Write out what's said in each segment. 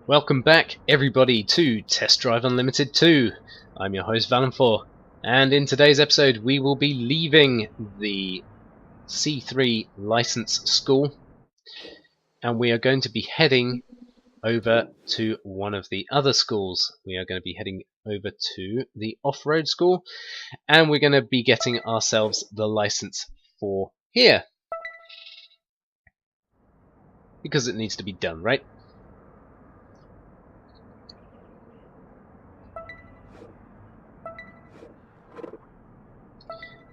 Welcome back, everybody, to Test Drive Unlimited 2. I'm your host, Valenfor, and in today's episode we will be leaving the C3 license school, and we are going to be heading over to one of the other schools. We are going to be heading over to the off-road school, and we're going to be getting ourselves the license for here. Because it needs to be done, right?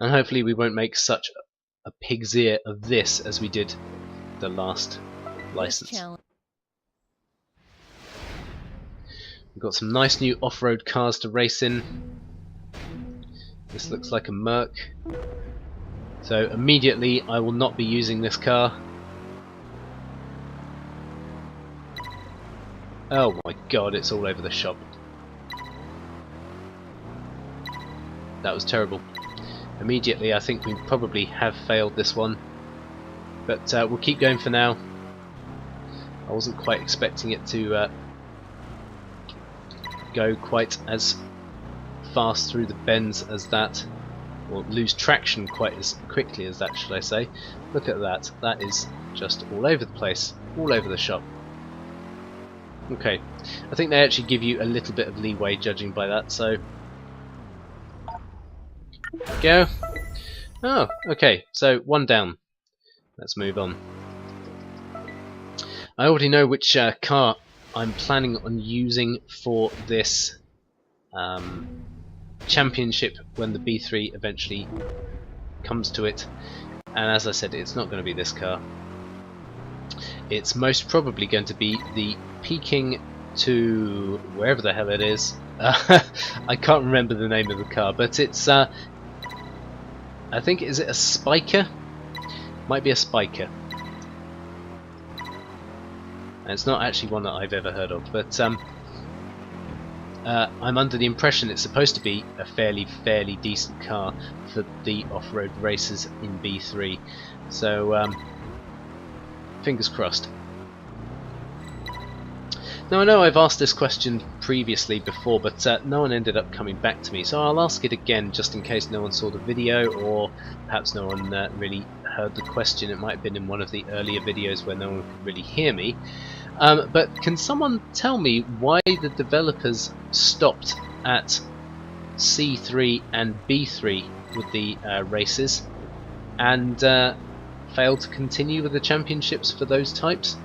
And hopefully we won't make such a pig's ear of this as we did the last license. We've got some nice new off-road cars to race in. This looks like a Merc. So immediately I will not be using this car. Oh my god, it's all over the shop. That was terrible. Immediately I think we probably have failed this one, but we'll keep going for now. I wasn't quite expecting it to go quite as fast through the bends as that, or lose traction quite as quickly as that, should I say. Look at that, that is just all over the place, all over the shop. Okay, I think they actually give you a little bit of leeway judging by that, so go. Oh, okay, so one down. Let's move on. I already know which car I'm planning on using for this championship when the B3 eventually comes to it. And as I said, it's not going to be this car. It's most probably going to be the Peking to wherever the hell it is. I can't remember the name of the car, but it's I think, is it a Spiker? Might be a Spiker. And it's not actually one that I've ever heard of, but I'm under the impression it's supposed to be a fairly decent car for the off-road races in B3. So fingers crossed. Now I know I've asked this question previously before, but no one ended up coming back to me, so I'll ask it again just in case no one saw the video, or perhaps no one really heard the question. It might have been in one of the earlier videos where no one could really hear me. But can someone tell me why the developers stopped at C3 and B3 with the races and failed to continue with the championships for those types?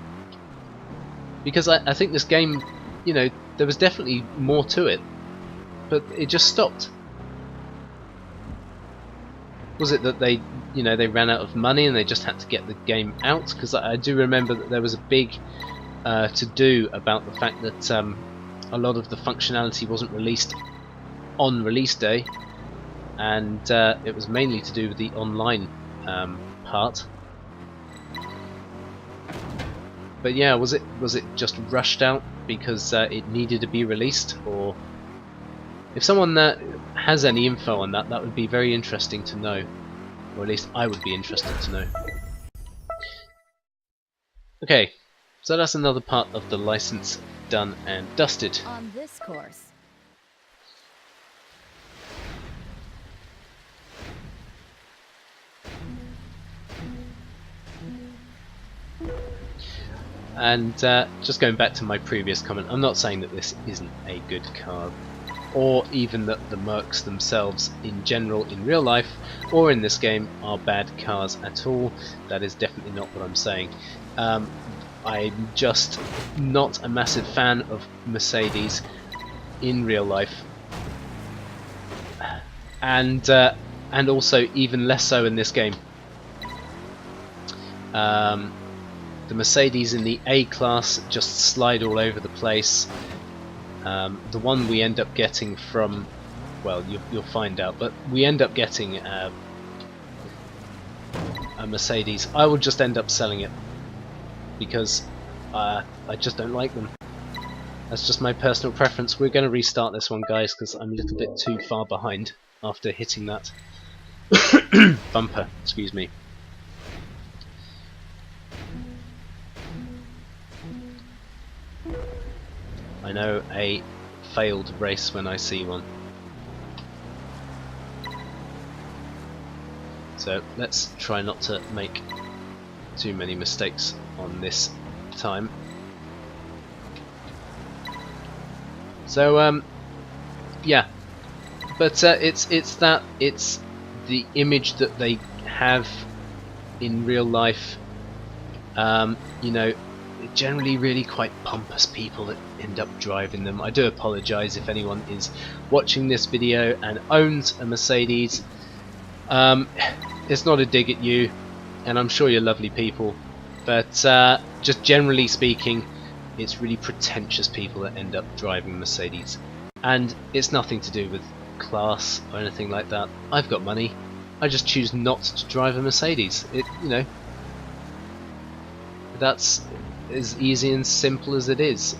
Because I think this game, you know, there was definitely more to it, but it just stopped. Was it that they, you know, they ran out of money and they just had to get the game out? Because I do remember that there was a big to-do about the fact that a lot of the functionality wasn't released on release day, and it was mainly to do with the online part. But yeah, was it just rushed out because it needed to be released? Or if someone has any info on that, that would be very interesting to know, or at least I would be interested to know. Okay, so that's another part of the license done and dusted. On this course. And just going back to my previous comment, I'm not saying that this isn't a good car, or even that the Mercs themselves in general in real life or in this game are bad cars at all. That is definitely not what I'm saying. I'm just not a massive fan of Mercedes in real life, and also even less so in this game. The Mercedes in the A class just slide all over the place. The one we end up getting from, well, you'll find out, but we end up getting a Mercedes. I will just end up selling it because I just don't like them. That's just my personal preference. We're going to restart this one, guys, because I'm a little bit too far behind after hitting that bumper. Excuse me. I know a failed race when I see one. So let's try not to make too many mistakes on this time. So yeah, but it's the image that they have in real life. You know, generally really quite pompous people that end up driving them. I do apologise if anyone is watching this video and owns a Mercedes. It's not a dig at you, and I'm sure you're lovely people, but just generally speaking, it's really pretentious people that end up driving Mercedes, and it's nothing to do with class or anything like that. I've got money, I just choose not to drive a Mercedes. You know, that's as easy and simple as it is.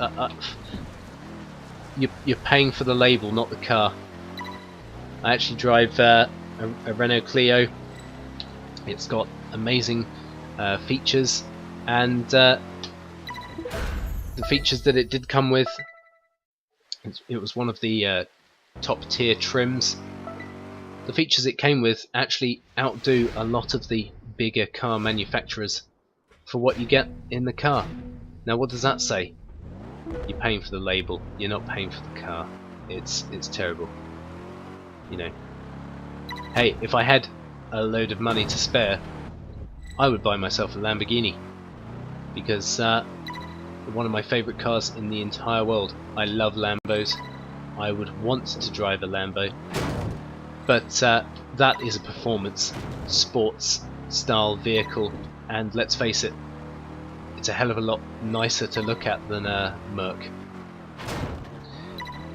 You're paying for the label, not the car. I actually drive a Renault Clio. It's got amazing features, and the features that it did come with, it was one of the top tier trims. The features it came with actually outdo a lot of the bigger car manufacturers for what you get in the car. Now what does that say? You're paying for the label, you're not paying for the car. It's terrible. You know, hey, if I had a load of money to spare, I would buy myself a Lamborghini, because one of my favourite cars in the entire world. I love Lambos. I would want to drive a Lambo, but that is a performance sports style vehicle, and let's face it, it's a hell of a lot nicer to look at than a Merc.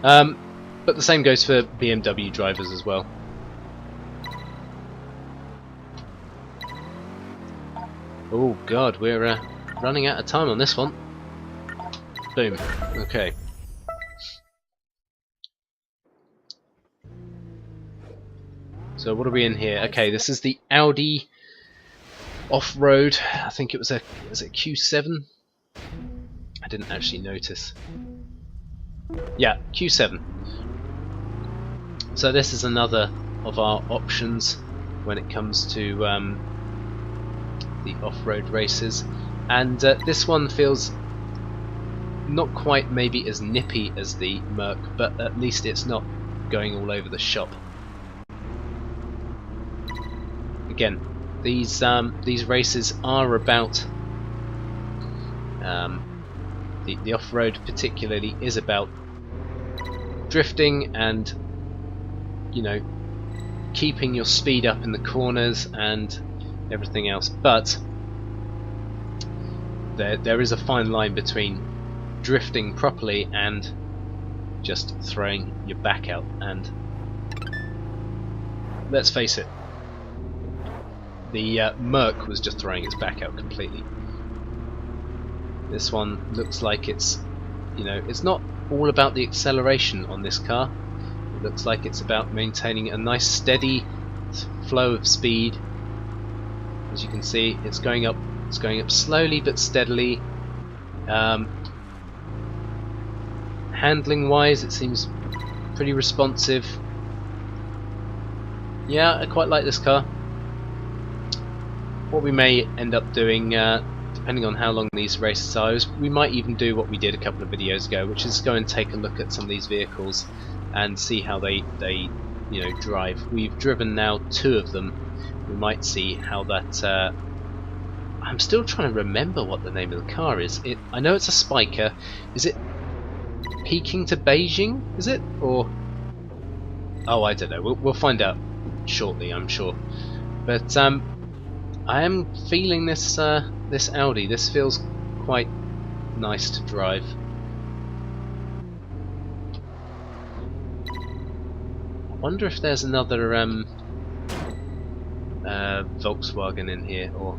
But the same goes for BMW drivers as well. Oh god, we're running out of time on this one. Boom. Okay. So what are we in here? Okay, this is the Audi off-road. I think it was a Q7. I didn't actually notice. Yeah, Q7. So this is another of our options when it comes to the off-road races, and this one feels not quite maybe as nippy as the Merc, but at least it's not going all over the shop. Again, these races are about the off-road particularly is about drifting and, you know, keeping your speed up in the corners and everything else, but there is a fine line between drifting properly and just throwing your back out. And let's face it, the Merc was just throwing its back out completely. This one looks like it's, you know, it's not all about the acceleration on this car. It looks like it's about maintaining a nice steady flow of speed. As you can see, it's going up slowly but steadily. Handling wise, it seems pretty responsive. Yeah, I quite like this car. What we may end up doing, depending on how long these races are, is we might even do what we did a couple of videos ago, which is go and take a look at some of these vehicles and see how they you know, drive. We've driven now 2 of them. We might see how that. I'm still trying to remember what the name of the car is. I know it's a Spiker. Is it Peking to Beijing? Is it, or? Oh, I don't know. We'll find out shortly, I'm sure. But I am feeling this this Audi. This feels quite nice to drive. I wonder if there's another Volkswagen in here, or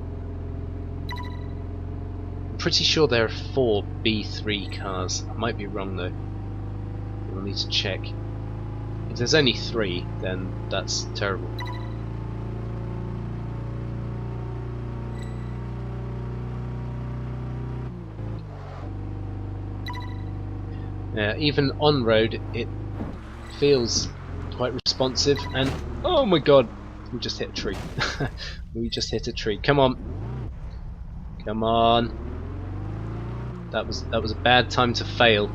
I'm pretty sure there are 4 B3 cars. I might be wrong though. We'll need to check. If there's only 3, then that's terrible. Even on road it feels quite responsive, and oh my god, we just hit a tree. We just hit a tree. Come on. Come on. That was a bad time to fail.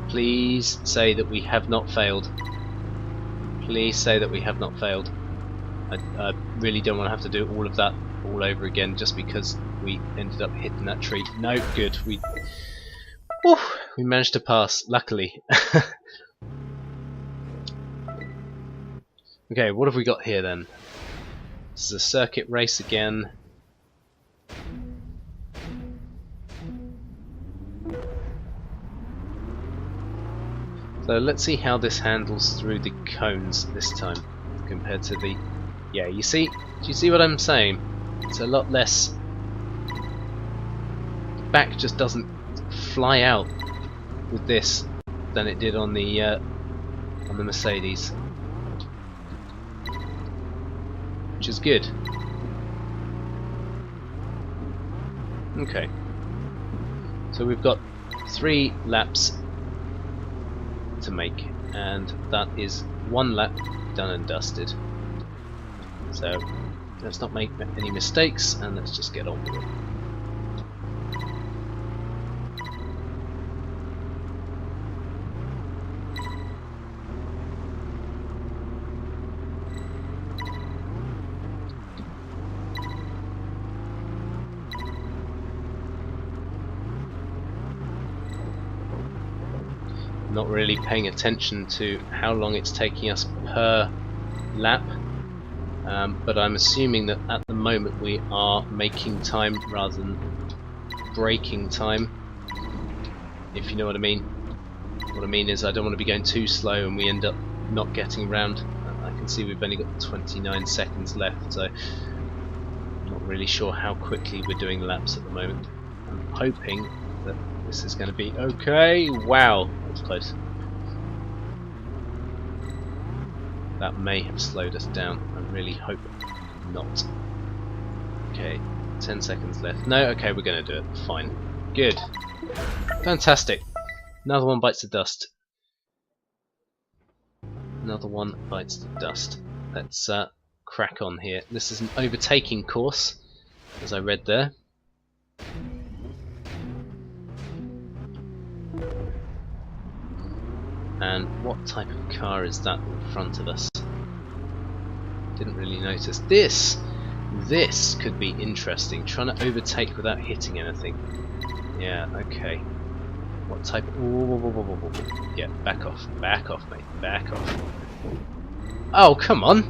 Please say that we have not failed. Please say that we have not failed. I really don't want to have to do all of that all over again just because we ended up hitting that tree. No, good. We managed to pass, luckily. Okay, what have we got here then? This is a circuit race again. So let's see how this handles through the cones this time compared to the... Yeah, you see? Do you see what I'm saying? It's a lot less... The back just doesn't fly out with this than it did on the Mercedes, which is good. Okay, so we've got 3 laps to make, and that is 1 lap done and dusted. So let's not make any mistakes and let's just get on with it. Not really paying attention to how long it's taking us per lap, but I'm assuming that at the moment we are making time rather than breaking time, if you know what I mean. What I mean is I don't want to be going too slow and we end up not getting round. I can see we've only got 29 seconds left, so I'm not really sure how quickly we're doing laps at the moment. I'm hoping that this is going to be okay. Wow, that was close. That may have slowed us down. I really hope not. Okay, 10 seconds left. No, okay, we're going to do it. Fine. Good. Fantastic. Another one bites the dust. Another one bites the dust. Let's crack on here. This is an overtaking course, as I read there. And what type of car is that in front of us? Didn't really notice. This could be interesting. Trying to overtake without hitting anything. Yeah, okay. What type of... Yeah, back off, mate, back off. Oh, come on!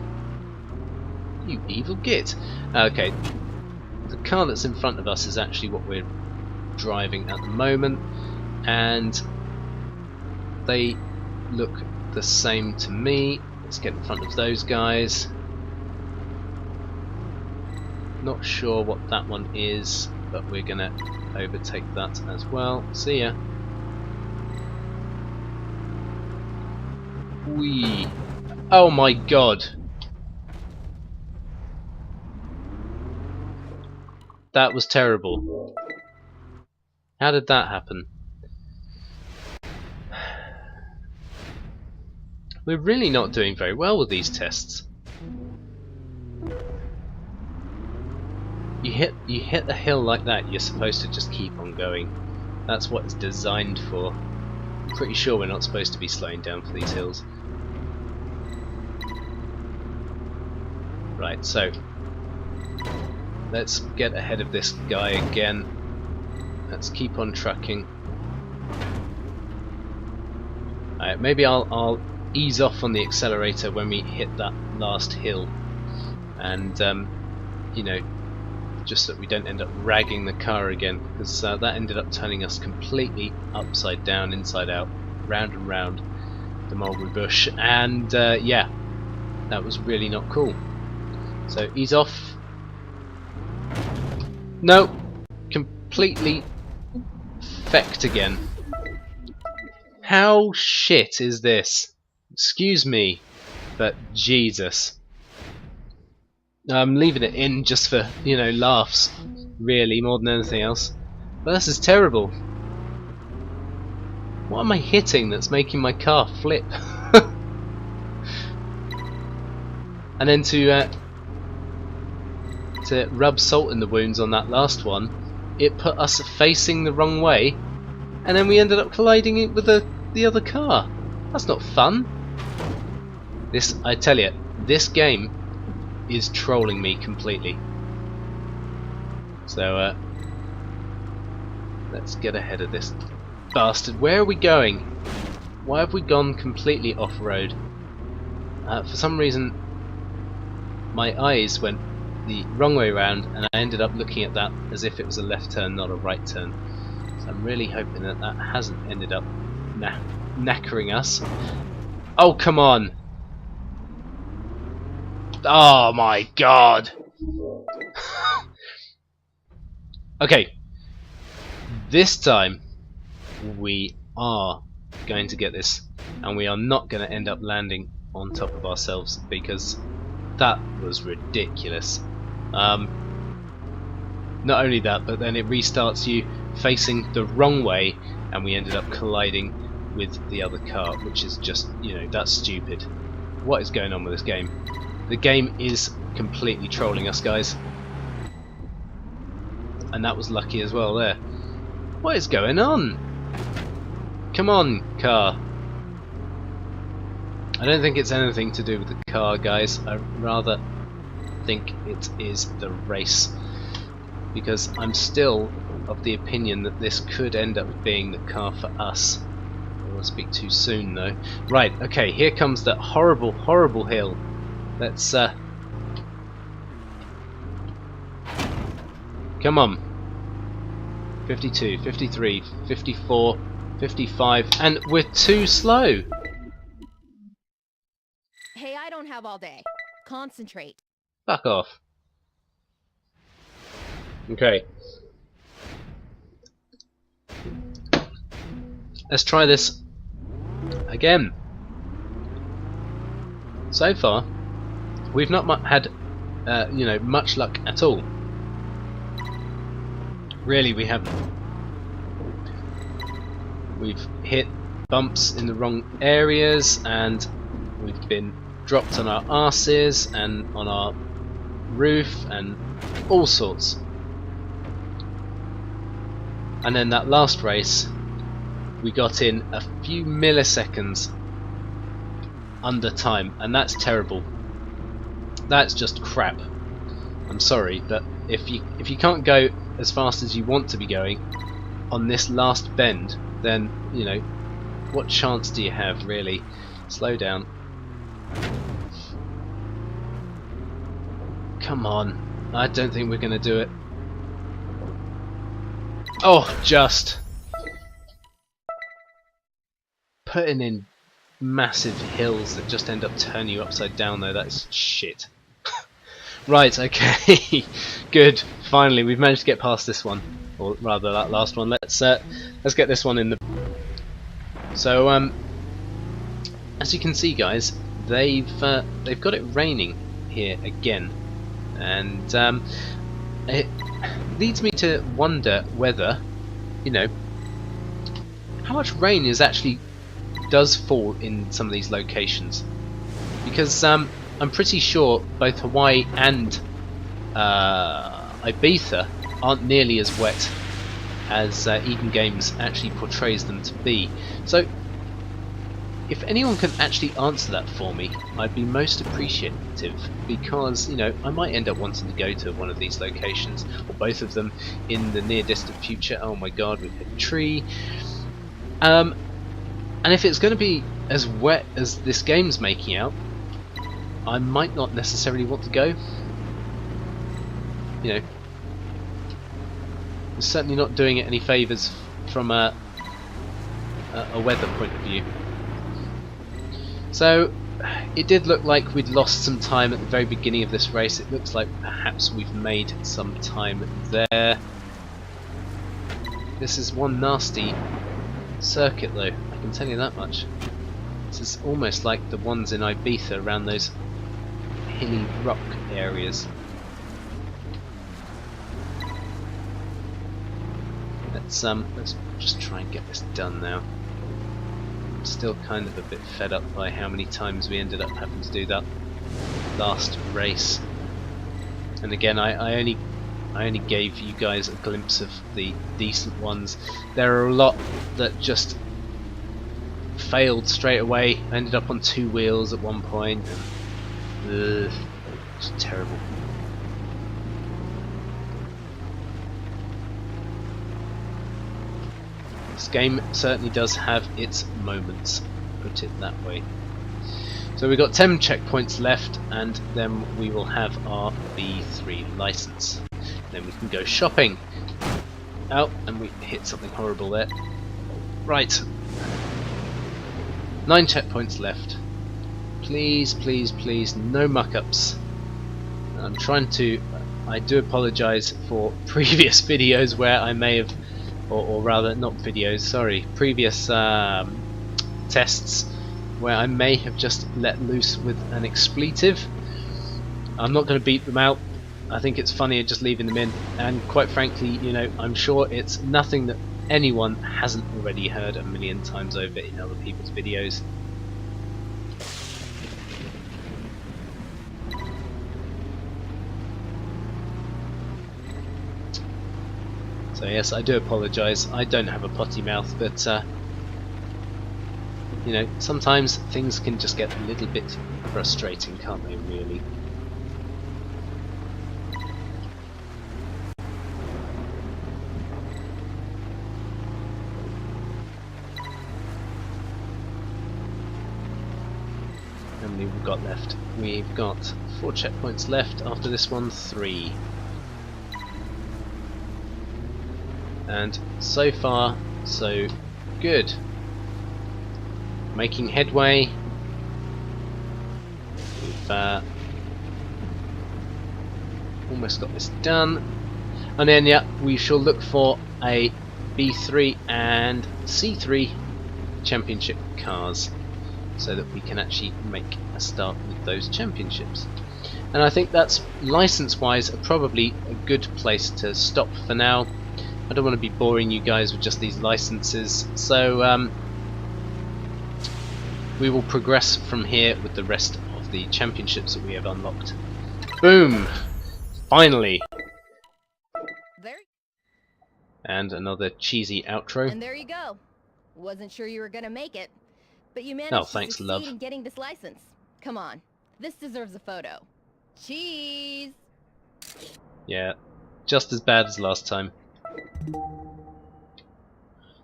You evil git. Okay, the car that's in front of us is actually what we're driving at the moment, and they look the same to me. Let's get in front of those guys. Not sure what that one is, but we're gonna overtake that as well. See ya. Whee! Oh my god! That was terrible. How did that happen? We're really not doing very well with these tests. You hit a hill like that, you're supposed to just keep on going. That's what it's designed for. I'm pretty sure we're not supposed to be slowing down for these hills. Right, so let's get ahead of this guy again. Let's keep on trucking. Alright, maybe I'll ease off on the accelerator when we hit that last hill, and you know, just so that we don't end up ragging the car again, because that ended up turning us completely upside down, inside out, round and round the mulberry bush, and yeah, that was really not cool. So ease off. No, completely fecked again. How shit is this? Excuse me, but Jesus. I'm leaving it in just for, you know, laughs, really, more than anything else. But this is terrible. What am I hitting that's making my car flip? And then to rub salt in the wounds on that last one, it put us facing the wrong way, and then we ended up colliding it with the other car. That's not fun. This, I tell you, this game is trolling me completely. So let's get ahead of this bastard. Where are we going? Why have we gone completely off-road? For some reason my eyes went the wrong way around and I ended up looking at that as if it was a left turn, not a right turn. So I'm really hoping that that hasn't ended up knackering us. Oh, come on! Oh my god! Okay, this time we are going to get this, and we are not going to end up landing on top of ourselves, because that was ridiculous. Not only that, but then it restarts you facing the wrong way, and we ended up colliding with the other car, which is just, you know, that's stupid. What is going on with this game? The game is completely trolling us, guys. And that was lucky as well there. What is going on? Come on, car. I don't think it's anything to do with the car, guys. I rather think it is the race, because I'm still of the opinion that this could end up being the car for us. I don't want to speak too soon though. Right, okay, here comes that horrible, horrible hill. Let's come on. 52, 53, 54, 55, and we're too slow. Hey, I don't have all day. Concentrate. Fuck off. Okay. Let's try this again. So far, we've not had, you know, much luck at all. Really, we haven't. We've hit bumps in the wrong areas, and we've been dropped on our arses and on our roof and all sorts. And then that last race, we got in a few milliseconds under time, and that's terrible. That's just crap. I'm sorry, but if you can't go as fast as you want to be going on this last bend, then, you know, what chance do you have, really? Slow down. Come on. I don't think we're going to do it. Oh, just. Putting in massive hills that just end up turning you upside down, though, that's shit. Right, okay. Good. Finally, we've managed to get past this one. Or rather, that last one. Let's get this one in the... So, as you can see, guys, they've got it raining here again, and it leads me to wonder whether, you know, how much rain does fall in some of these locations, because I'm pretty sure both Hawaii and Ibiza aren't nearly as wet as Eden Games actually portrays them to be. So if anyone can actually answer that for me, I'd be most appreciative, because, you know, I might end up wanting to go to one of these locations, or both of them, in the near distant future. Oh my god, we've hit a tree. And if it's going to be as wet as this game's making out, I might not necessarily want to go. You know, it's certainly not doing it any favours from a weather point of view. So it did look like we'd lost some time at the very beginning of this race. It looks like perhaps we've made some time there. This is one nasty circuit though, I can tell you that much. This is almost like the ones in Ibiza around those hilly rock areas. Let's just try and get this done now. I'm still kind of a bit fed up by how many times we ended up having to do that last race. And again, I only gave you guys a glimpse of the decent ones. There are a lot that just failed straight away. I ended up on 2 wheels at one point. And, it's terrible. This game certainly does have its moments, put it that way. So we've got 10 checkpoints left, and then we will have our B3 license. Then we can go shopping. Oh, and we hit something horrible there. Right. 9 checkpoints left. Please, please, please, no muck-ups. I'm trying to... I do apologise for previous videos where I may have... Or rather, not videos, sorry. Previous tests where I may have just let loose with an expletive. I'm not going to beat them out. I think it's funnier just leaving them in, and quite frankly, you know, I'm sure it's nothing that anyone hasn't already heard a million times over in other people's videos. So yes, I do apologise. I don't have a potty mouth, but you know, sometimes things can just get a little bit frustrating, can't they, really? How many we've got left? We've got 4 checkpoints left. After this one, 3. And so far, so good. Making headway. We've almost got this done. And then, yeah, we shall look for a B3 and C3 championship cars, so that we can actually make a start with those championships. And I think that's, license-wise, probably a good place to stop for now. I don't want to be boring you guys with just these licenses, so we will progress from here with the rest of the championships that we have unlocked. Boom! Finally! There. And another cheesy outro. And there you go. Wasn't sure you were gonna make it, but you managed Oh, to thanks, succeed love. in getting this license. Come on, this deserves a photo. Cheese. Yeah, just as bad as last time.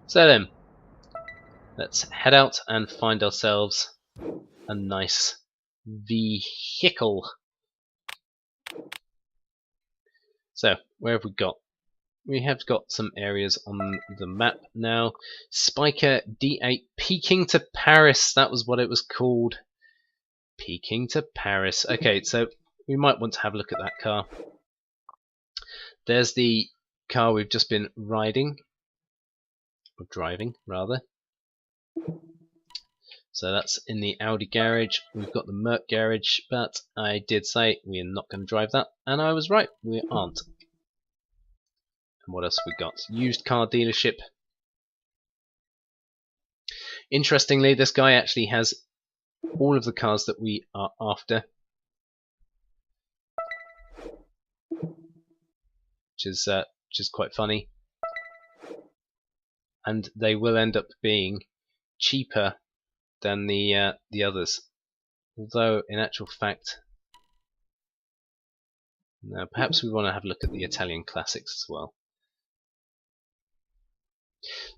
So then, let's head out and find ourselves a nice vehicle. So, where have we got? We have got some areas on the map now. Spiker D8 Peking to Paris, that was what it was called. Peking to Paris. Okay, so we might want to have a look at that car. There's the car we've just been riding. Or driving, rather. So that's in the Audi garage. We've got the Merc garage, but I did say we are not going to drive that, and I was right, we aren't. And what else have we got? Used car dealership. Interestingly, this guy actually has all of the cars that we are after, which is quite funny. And they will end up being cheaper than the others. Although, in actual fact, no, perhaps we want to have a look at the Italian classics as well.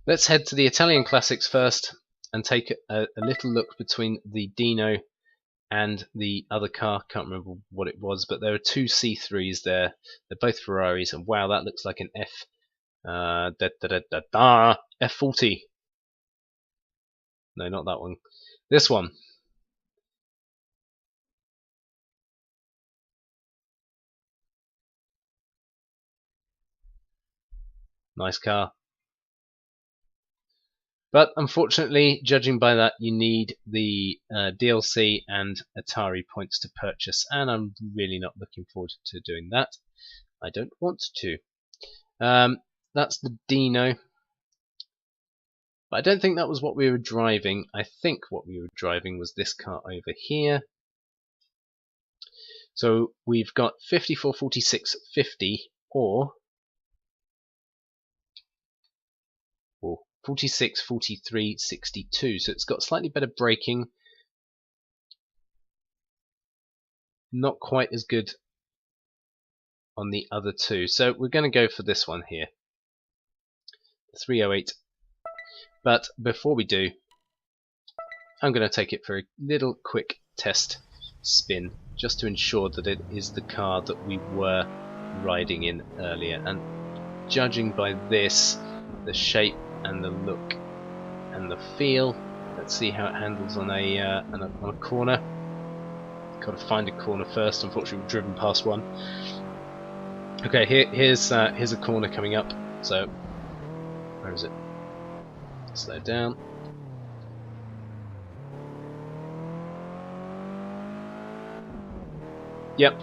Let's head to the Italian classics first and take a little look between the Dino and the other car. Can't remember what it was, but there are 2 C3s there. They're both Ferraris, and wow, that looks like an F40. No, not that one. This one. Nice car. But unfortunately, judging by that, you need the DLC and Atari points to purchase, and I'm really not looking forward to doing that. I don't want to. That's the Dino. But I don't think that was what we were driving. I think what we were driving was this car over here. So we've got 54, 46, 50, or 46, 43, 62. So it's got slightly better braking. Not quite as good on the other two. So we're going to go for this one here. 308. But before we do, I'm going to take it for a little quick test spin, just to ensure that it is the car that we were riding in earlier. And judging by this, the shape and the look and the feel, let's see how it handles on a corner. Got to find a corner first. Unfortunately, we've driven past one. Okay, here's a corner coming up. So where is it? Slow down. Yep,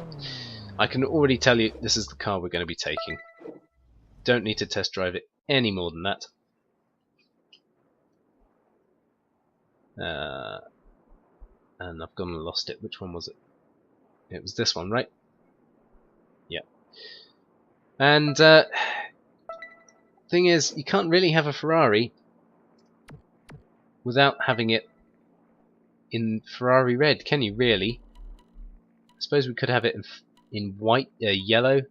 I can already tell you this is the car we're going to be taking. Don't need to test drive it any more than that. And I've gone and lost it. Which one was it? It was this one, right? Yep. And thing is, you can't really have a Ferrari without having it in Ferrari red, can you really? I suppose we could have it in white, yellow,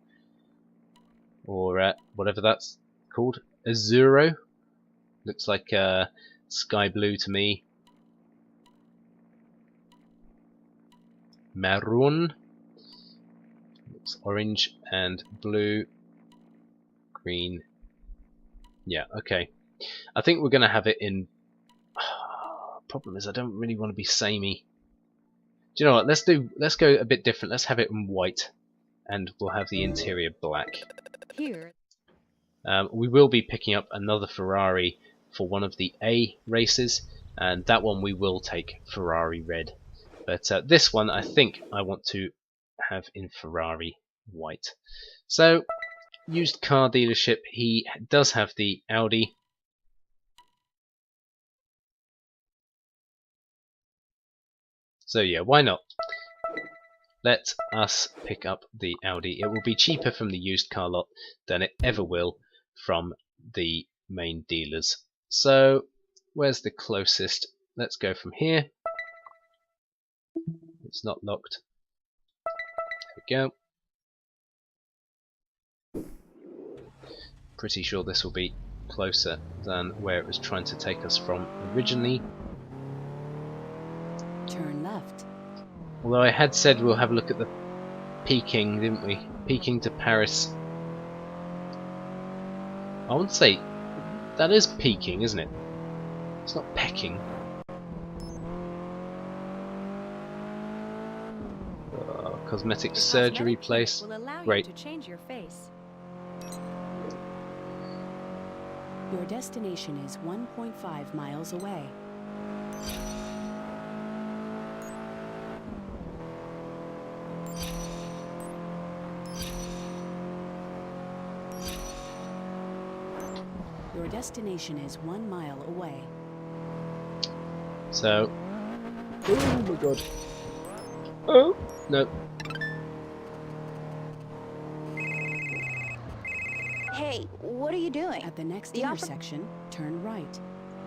or whatever that's called, Azzurro. Looks like sky blue to me. Maroon. Looks orange and blue, green. Yeah, okay. I think we're going to have it in. Problem is, I don't really want to be samey. Do you know what? Let's go a bit different. Let's have it in white, and we'll have the interior black. Here. We will be picking up another Ferrari for one of the A races, and that one we will take Ferrari red. But this one, I think I want to have in Ferrari white. So, used car dealership. He does have the Audi. So yeah, why not? Let us pick up the Audi. It will be cheaper from the used car lot than it ever will from the main dealers. So where's the closest? Let's go from here. It's not locked. There we go. Pretty sure this will be closer than where it was trying to take us from originally. Turn left. Although I had said we'll have a look at the Peking, didn't we? Peking to Paris. I would say that is Peking, isn't it? It's not Peking. Cosmetic surgery place. Great. To change your face. Your destination is 1.5 miles away. Your destination is 1 mile away. So, oh my god. Oh no. Hey, what are you doing? At the next intersection, turn right.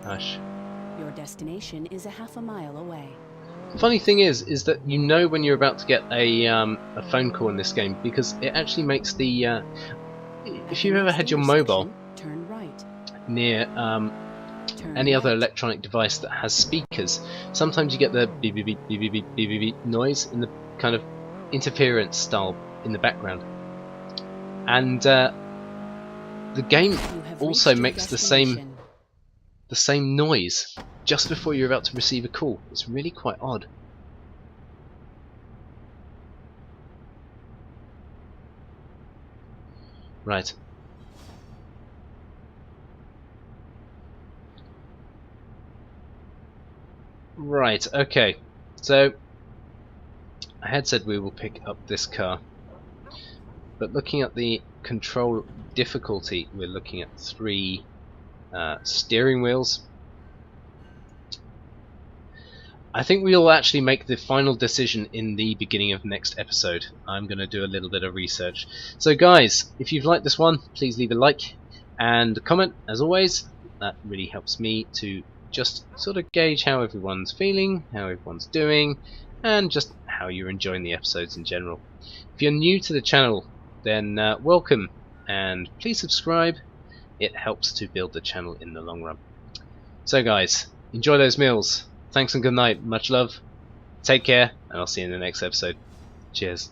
Hush. Your destination is a half a mile away. The funny thing is that you know when you're about to get a phone call in this game, because it actually makes the if you've ever had your mobile turn right. near any other electronic device that has speakers, sometimes you get the beep beep beep beep beep beep beep beep, beep noise in the kind of interference style in the background, and the game also makes the same noise just before you're about to receive a call. It's really quite odd. Right. Right, okay. So, I had said we will pick up this car. But looking at the control difficulty, we're looking at 3 steering wheels. I think we'll actually make the final decision in the beginning of next episode. I'm going to do a little bit of research. So guys, if you've liked this one, please leave a like and a comment as always. That really helps me to just sort of gauge how everyone's feeling, how everyone's doing, and just how you're enjoying the episodes in general. If you're new to the channel, then welcome, and please subscribe. It helps to build the channel in the long run. So guys, enjoy those meals. Thanks and good night. Much love. Take care, and I'll see you in the next episode. Cheers.